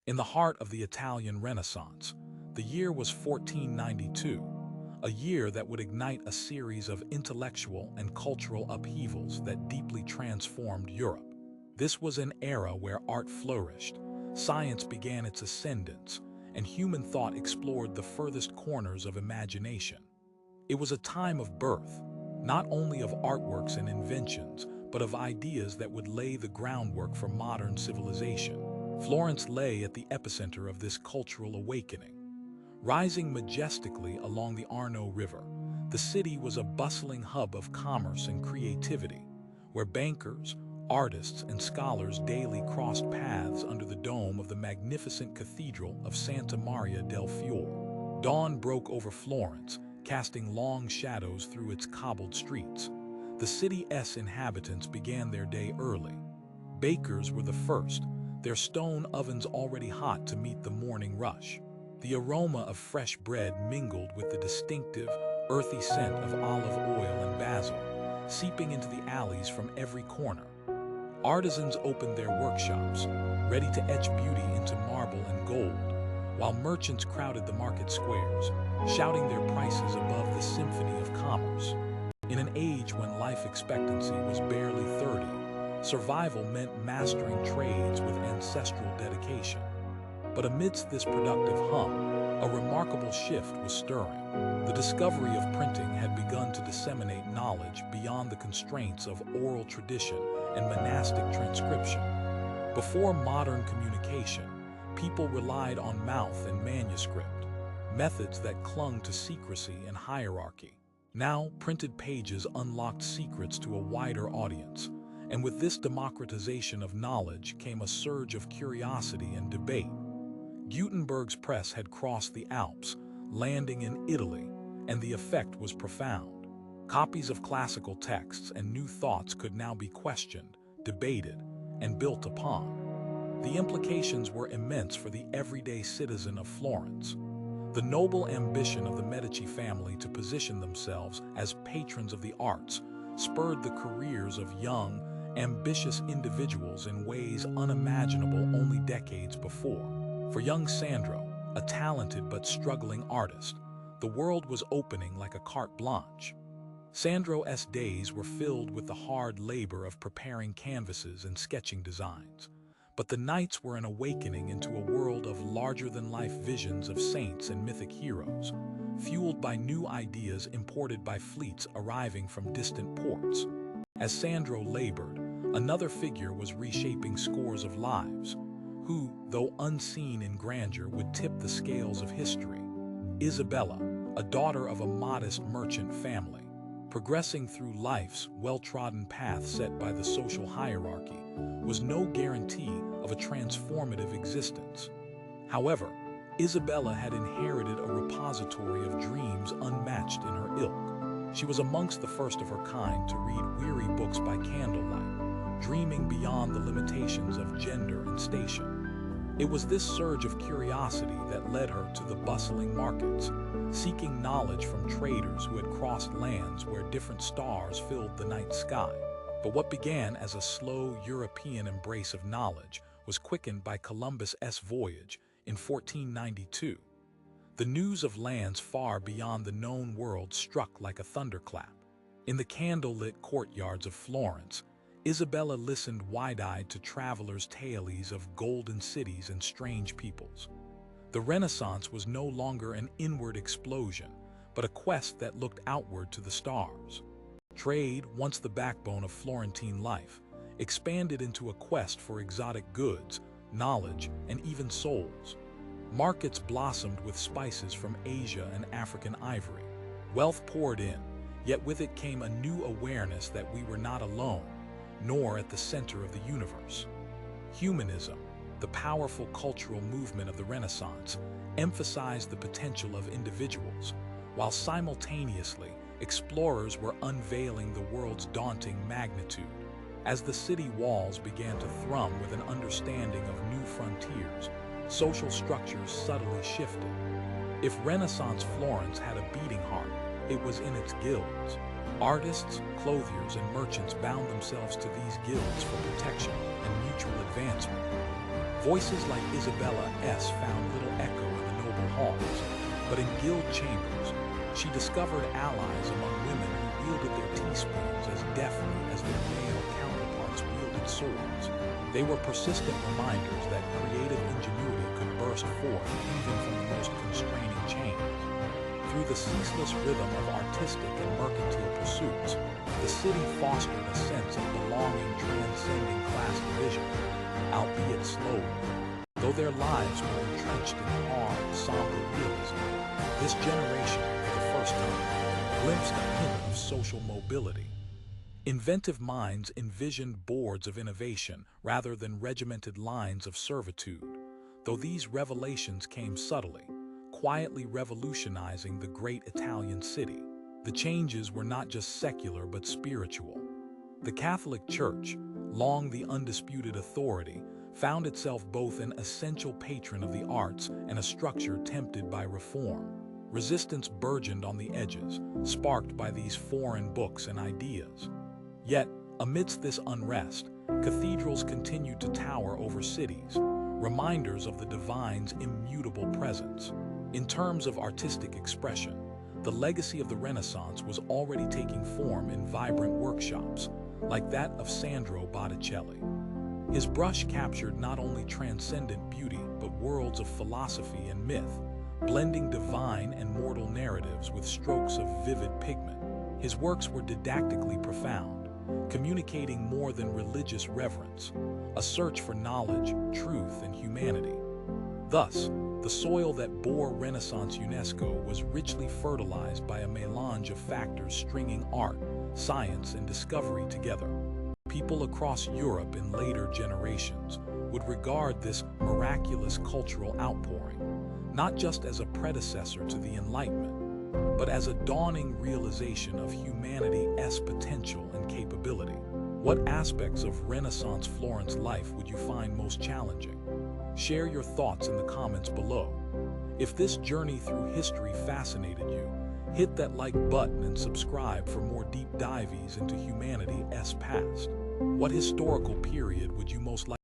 In the heart of the Italian Renaissance, the year was 1492, a year that would ignite a series of intellectual and cultural upheavals that deeply transformed Europe. This was an era where art flourished, science began its ascendance, and human thought explored the furthest corners of imagination. It was a time of birth, not only of artworks and inventions, but of ideas that would lay the groundwork for modern civilization. Florence lay at the epicenter of this cultural awakening. Rising majestically along the Arno River, the city was a bustling hub of commerce and creativity, where bankers, artists, and scholars daily crossed paths under the dome of the magnificent Cathedral of Santa Maria del Fiore. Dawn broke over Florence, casting long shadows through its cobbled streets. The city's inhabitants began their day early. Bakers were the first, their stone ovens already hot to meet the morning rush. The aroma of fresh bread mingled with the distinctive, earthy scent of olive oil and basil, seeping into the alleys from every corner. Artisans opened their workshops, ready to etch beauty into marble and gold, while merchants crowded the market squares, shouting their prices above the symphony of commerce. In an age when life expectancy was barely 30, survival meant mastering trades with ancestral dedication. But amidst this productive hum, a remarkable shift was stirring. The discovery of printing had begun to disseminate knowledge beyond the constraints of oral tradition and monastic transcription. Before modern communication, people relied on mouth and manuscript, methods that clung to secrecy and hierarchy. Now, printed pages unlocked secrets to a wider audience, and with this democratization of knowledge came a surge of curiosity and debate. Gutenberg's press had crossed the Alps, landing in Italy, and the effect was profound. Copies of classical texts and new thoughts could now be questioned, debated, and built upon. The implications were immense for the everyday citizen of Florence. The noble ambition of the Medici family to position themselves as patrons of the arts spurred the careers of young, ambitious individuals in ways unimaginable only decades before. For young Sandro, a talented but struggling artist, the world was opening like a carte blanche. Sandro's days were filled with the hard labor of preparing canvases and sketching designs, but the nights were an awakening into a world of larger-than-life visions of saints and mythic heroes, fueled by new ideas imported by fleets arriving from distant ports. As Sandro labored, another figure was reshaping scores of lives, who, though unseen in grandeur, would tip the scales of history. Isabella, a daughter of a modest merchant family, progressing through life's well-trodden path set by the social hierarchy, was no guarantee of a transformative existence. However, Isabella had inherited a repository of dreams unmatched in her ilk. She was amongst the first of her kind to read weary books by candlelight, dreaming beyond the limitations of gender and station. It was this surge of curiosity that led her to the bustling markets, seeking knowledge from traders who had crossed lands where different stars filled the night sky. But what began as a slow European embrace of knowledge was quickened by Columbus's voyage in 1492. The news of lands far beyond the known world struck like a thunderclap. In the candlelit courtyards of Florence, Isabella listened wide-eyed to travelers' tales of golden cities and strange peoples. The Renaissance was no longer an inward explosion, but a quest that looked outward to the stars. Trade, once the backbone of Florentine life, expanded into a quest for exotic goods, knowledge, and even souls. Markets blossomed with spices from Asia and African ivory. Wealth poured in, yet with it came a new awareness that we were not alone, nor at the center of the universe. Humanism, the powerful cultural movement of the Renaissance, emphasized the potential of individuals, while simultaneously explorers were unveiling the world's daunting magnitude. As the city walls began to thrum with an understanding of new frontiers, social structures subtly shifted. If Renaissance Florence had a beating heart, it was in its guilds. Artists, clothiers, and merchants bound themselves to these guilds for protection and mutual advancement. Voices like Isabella S. found little echo in the noble halls, but in guild chambers, she discovered allies among women who wielded their teaspoons as deftly as their male counterparts wielded swords. They were persistent reminders that creative ingenuity could burst forth even from the most constraining chains. Through the ceaseless rhythm of artistic and mercantile pursuits, the city fostered a sense of belonging transcending class division, albeit slowly. Though their lives were entrenched in hard, somber realism, this generation, for the first time, glimpsed a hint of social mobility. Inventive minds envisioned boards of innovation rather than regimented lines of servitude, though these revelations came subtly, quietly revolutionizing the great Italian city. The changes were not just secular but spiritual. The Catholic Church, long the undisputed authority, found itself both an essential patron of the arts and a structure tempted by reform. Resistance burgeoned on the edges, sparked by these foreign books and ideas. Yet, amidst this unrest, cathedrals continued to tower over cities, reminders of the divine's immutable presence. In terms of artistic expression, the legacy of the Renaissance was already taking form in vibrant workshops, like that of Sandro Botticelli. His brush captured not only transcendent beauty, but worlds of philosophy and myth, blending divine and mortal narratives with strokes of vivid pigment. His works were didactically profound, communicating more than religious reverence, a search for knowledge, truth, and humanity. Thus, the soil that bore Renaissance UNESCO was richly fertilized by a melange of factors stringing art, science, and discovery together. People across Europe in later generations would regard this miraculous cultural outpouring not just as a predecessor to the Enlightenment, but as a dawning realization of humanity's potential and capability. What aspects of Renaissance Florence life would you find most challenging? Share your thoughts in the comments below. If this journey through history fascinated you, hit that like button and subscribe for more deep dives into humanity's past. What historical period would you most like